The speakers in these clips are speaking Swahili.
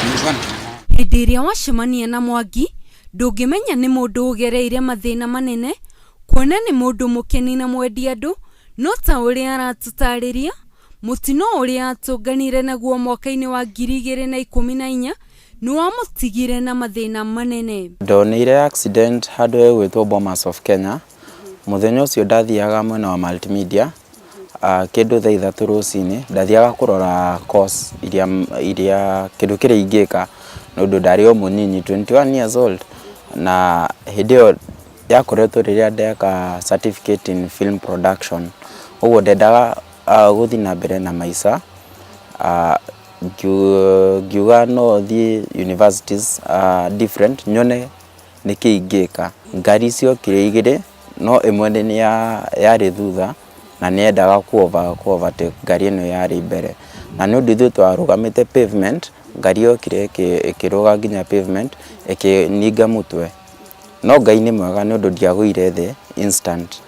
Hĩndĩ ĩrĩa wacemania na Mwangi ndũngĩmenya nĩ mũndũ ũgereire mathĩna manene, kuona nĩ mũndũ mũkeni na mwendi andũ, no ta ũrĩa aratũtarĩria mũtino ũrĩa atũnganire naguo mwaka-inĩ wa 2014 nĩ wamũtigire na mathĩna manene. Ndonire accident handũ hegwĩtwo Bomas of Kenya. Mũthenya ũcio ndathiaga mwena wa multimedia kĩndũ thaa 3 rũcinĩ, ndathiaga kũrora course iria kĩndũ kĩrĩa ingĩka nĩ ũndũ ndarĩ o mũnini 21 years old, na hĩndĩ ĩyo yakoretwo rĩrĩa ndeka certificate in film production. Ũguo ndendaga gũthiĩ na mbere na maica, ngiuga no thiĩ universities different nyone nĩkĩ ingĩka. Ngari ciokire igĩrĩ, no ĩmwe nĩ yarĩ thutha na nĩ yendaga ku-overtake ngari ĩno yarĩ mbere, na nĩ ũndũ ithuĩ twarũgamĩte pavement, ngari yokire ĩkĩrũga nginya pavement ĩkĩninga mũtwe, no Ngai nĩ mwega nĩ ũndũ ndiagũire thĩ instant.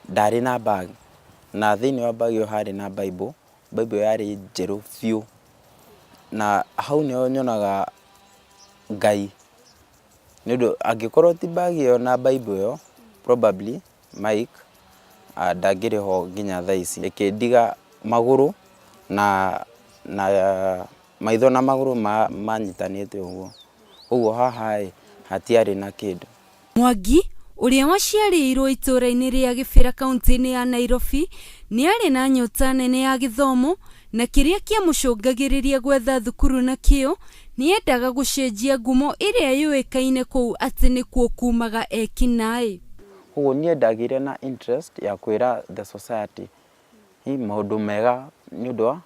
Ndarĩ na bag, na thĩinĩ wa bag ĩyo harĩ na Bible yarĩ njerũ biũ, na hau nĩho nyonaga Ngai, nĩ ũndũ angĩkorwo ti bag ĩyo na Bible ĩyo probably Mike ndangĩrĩ ho nginya thaa ici. Ĩkĩndiga magũrũ na maitho na magũrũ manyitanĩte ũguo haha hatiarĩ na kĩndũ. Mwangi ũrĩa waciarĩirwo itũũra-inĩ rĩa Gĩbĩra kaunti-inĩ ya Nairobi nĩ arĩ na nyota nene ya gĩthomo, na kĩrĩa kĩamũcũngagĩrĩria gwetha thukuru na kĩo nĩ endaga gũcenjia ngumo ĩrĩa yũĩkaine kũu atĩ nĩkuo kumaga ekinaĩ. Ũguo niĩ ndagĩire na interest ya kwĩra the society maũndũ mega nĩ ũndũ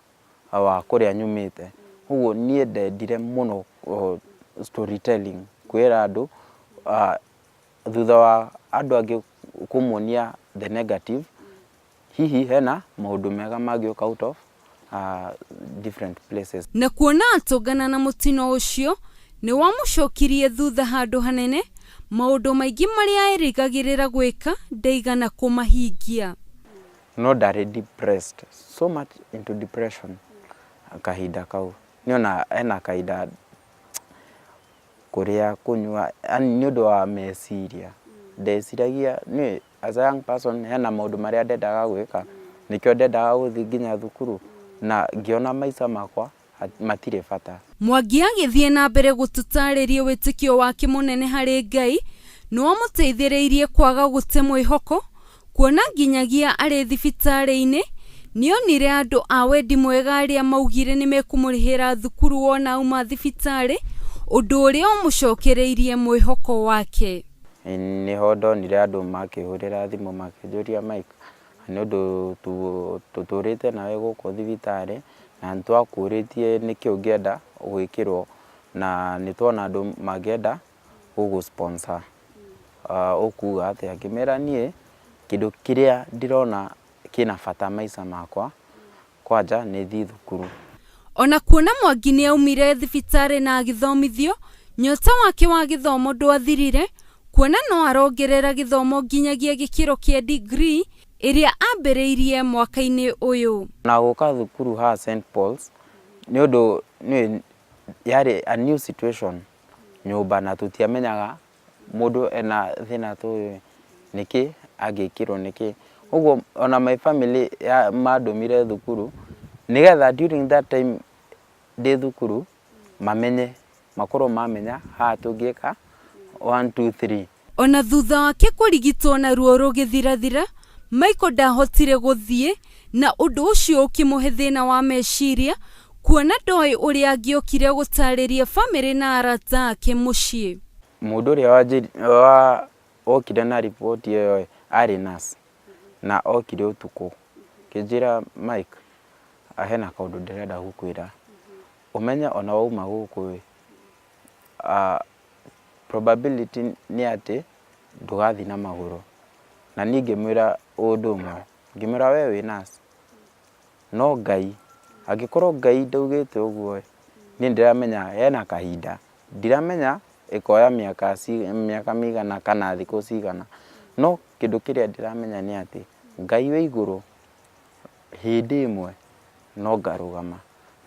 wa kũrĩa nyumĩte. Ũguo niĩ ndendire mũno storytelling, kwĩra andũ thutha wa andũ angĩ kũmonia the negative, hihi hena maũndũ mega mangĩũka out of different places. Na kuona atũngana na mũtino ũcio nĩ wamũcokirie thutha handũ hanene, maũndũ maingĩ marĩa erĩgagĩrĩra gwĩka ndaigana kũmahingia. No ndarĩ depressed, so much into depression kahinda kau. Niona ena kahinda kũrĩa kũnyua, nĩ ũndũ wa meciria. Ndeciragia niĩ as a young person hena maũndũ marĩa ndendaga gwĩka, nĩkĩo ndendaga gũthiĩ nginya thukuru, na ngĩona maica makwa matirĩ bata. Mwangi agĩthiĩ na mbere gũtũtarĩria wĩtĩkio wake mũnene harĩ Ngai nĩ wamũteithĩrĩirie kwaga gũte mwĩhoko, kuona nginyagia arĩ thibitarĩ-inĩ nĩonire andũ a wendi mwega arĩa maugire nĩ mekũmũrĩhĩra thukuru wona auma thibitarĩ, ũndũ ũrĩa ũmũcokereirie mwĩhoko wake. Nĩho ndonire andũ makĩhũrĩra thimũ makĩnjũria Mike, nĩ ũndũ tũtũrĩte nawe gũkũ thibitarĩ na nĩtwakũrĩtie nĩkĩ ũngĩenda gwĩkĩrwo, na nĩtwona andũ mangĩenda gũgũ-sponsor. Ũkuga atĩa? Ngĩmera niĩ kĩndũ kĩrĩa ndĩrona kĩna bata maica makwa kwanja nĩ thiĩ thukuru. Ona kuona Mwangi nĩ aumire thibitarĩ na agĩthomithio, nyota wake wa gĩthomo ndwathirire, kuona no arongerera gĩthomo nginyagia gĩkĩro kĩa degree ĩrĩa ambĩrĩirie mwaka-inĩ ũyũ. Na gũka thukuru ha St. Paul's nĩ ũndũ yarĩ a new situation, nyũmba na tũtiamenyaga mũndũ ena thĩna tũĩ nĩkĩ angĩkĩrwo nĩkĩ. Ũguo ona my family mandũmire thukuru nĩgetha during that time ndĩ thukuru makorwo mamenya haha tũngĩka 1 2 3. Ona thutha wake kũrigitwo na ruo rũgĩthirathira, Michael ndahotire gũthiĩ, na ũndũ ũcio ũkĩmũhe thĩna wa meciria, kuona ndoĩ ũrĩa angĩokire gũtarĩria famĩlĩ na arata ake mũciĩ. Mũndũ ũrĩa okire na report ĩyo arĩ nurse na okire ũtukũ. Kĩnjĩra Mike, hena kaũndũ ndĩrenda gũkwĩra, ũmenye ona wauma gũkũ probability nĩ atĩ ndũgathiĩ na magũrũ. Na niĩ ngĩmwĩra ũndũ ũmwe, ngĩmwĩra we wĩ nurse, no Ngai, angĩkorwo Ngai ndaugĩte ũguo, niĩ ndiramenya hena kahinda, ndiramenya ikoya miaka migana kana thikũ cigana. No kĩndũ kĩrĩa ndĩramenya nĩ atĩ Ngai wĩ igũrũ hĩndĩ ĩmwe no ngarũgama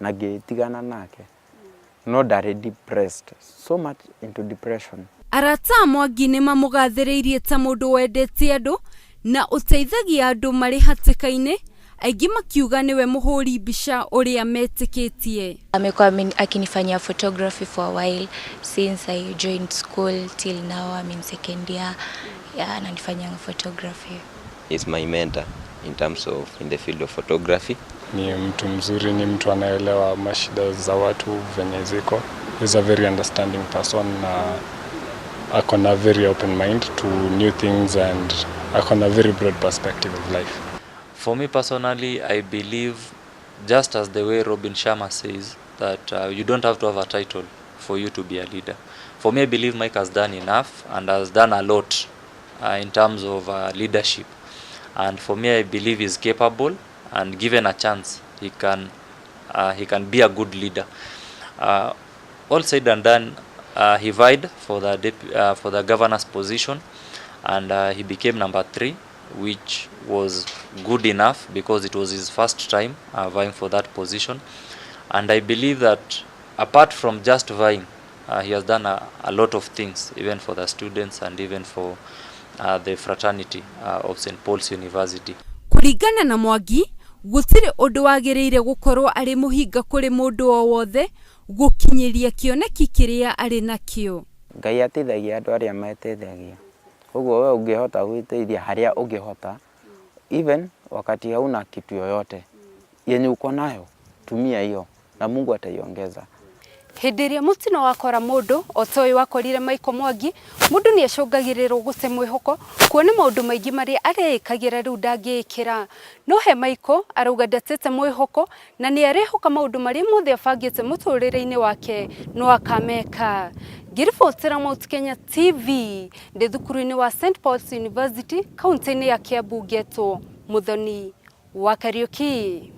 na ngĩtigana nake, no ndarĩ depressed, so much into depression. Arata a Mwangi nĩ mamũgathĩrĩirie ta mũndũ wendete andũ na ũteithagia andũ marĩ hatĩka-inĩ, aingĩ makiuga niwe mũhũri mbica ũrĩa metĩkĩtie. Amekuwa akinifanyia photography for a while since I joined school till now I'm in second year. Ananifanyia photography. He's my mentor in terms of in the field of photography. Ni mtu mzuri, ni mtu anaelewa mashida za watu venye ziko. He's a very understanding person na ako na very open mind to new things and ako na very broad perspective of life. For me personally, I believe, just as the way Robin Sharma says, that you don't have to have a title for you to be a leader. For me, I believe Mike has done enough and has done a lot in terms of leadership. And for me, I believe he's capable, and given a chance, he can be a good leader. All said and done, he vied for the governor's position, and he became number 3, which was good enough because it was his first time vying for that position. And I believe that apart from just vying, he has done a lot of things, even for the students and even for the fraternity of St. Paul's University. Kũringana na Mwangi, gũtirĩ ũndũ wagĩrĩire gũkorwo arĩ mũhinga kũrĩ mũndũ o wothe gũkinyĩria kĩoneki kĩrĩa arĩ nakĩo. Ngai ateithagia andũ arĩa mateithagia. Koguo wewe ungehota gwĩteithia harĩa ungehota, even wakati hauna kitu yoyote yenye uko nayo, tumia hiyo na Mungu ataiongeza. Hĩndĩ ĩrĩa mũtino wakora mũndũ o ta ũyũ wakorire Michael Mwangi, mũndũ nĩ acũngagĩrĩrwo gũte mwĩhoko kuona maũndũ maingĩ marĩa arekagĩra rĩu ndangĩĩkĩra. No he Michael arauga ndatete mwĩhoko na nĩ arehoka maũndũ marĩa mothe abangĩte mũtũrĩre-inĩ wake no akameka. Ngĩribotera Mount Kenya TV ndĩ thukuru-inĩ wa St. Paul's University, kaunti-inĩ ya Kiambu, Ghetto, Muthoni wa Kariuki.